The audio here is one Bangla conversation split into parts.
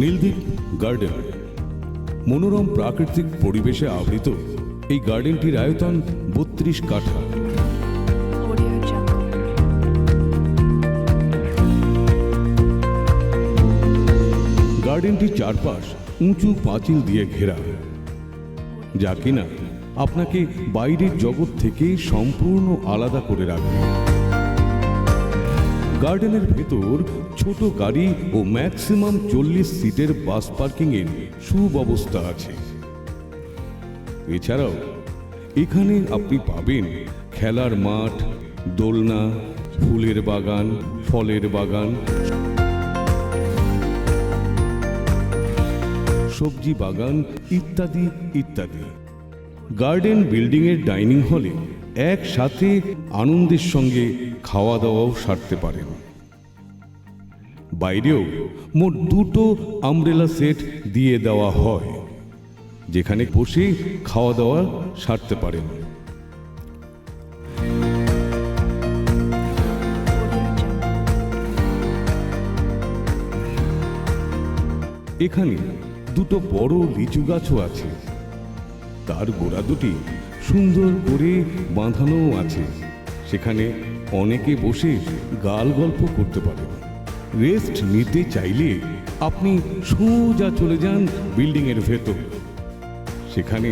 নীলদ্বীপ গার্ডেন মনোরম প্রাকৃতিক পরিবেশে আবৃত এই গার্ডেনটির আয়তন ৩২ কাঠা। গার্ডেনটির চারপাশ উঁচু পাঁচিল দিয়ে ঘেরা, যা কিনা আপনাকে বাইরের জগৎ থেকে সম্পূর্ণ আলাদা করে রাখবে। গার্ডেনের ভেতর ছোট গাড়ি ও ম্যাক্সিমাম ৪০ সিটের বাস পার্কিংয়ের সুব্যবস্থা আছে। এছাড়াও এখানে আপনি পাবেন খেলার মাঠ, দোলনা, ফুলের বাগান, ফলের বাগান, সবজি বাগান ইত্যাদি ইত্যাদি। গার্ডেন বিল্ডিংয়ের ডাইনিং হলে একসাথে আনন্দের সঙ্গে খাওয়া দাওয়াও সারতে পারেন। বাইরেও মোট ২টো আমব্রেলা সেট দিয়ে দেওয়া হয়, যেখানে বসে খাওয়া দাওয়া সারতে পারেন। এখানে ২টো বড় লিচু গাছও আছে, তার গোড়া দুটি সুন্দর করে বাঁধানোও আছে, সেখানে অনেকে বসে গাল গল্প করতে পারেন। রেস্ট নিতে চাইলে আপনি সোজা চলে যান বিল্ডিংয়ের ভেতর, সেখানে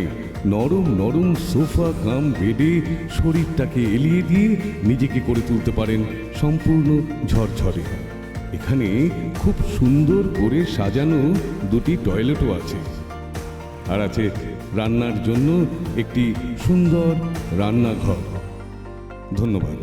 নরম নরম সোফা কাম বেডে শরীরটাকে এলিয়ে দিয়ে নিজেকে করে তুলতে পারেন সম্পূর্ণ ঝরঝরে। এখানে খুব সুন্দর করে সাজানো ২টি টয়লেটও আছে, আর আছে রান্নার জন্য একটি সুন্দর রান্নাঘর। ধন্যবাদ।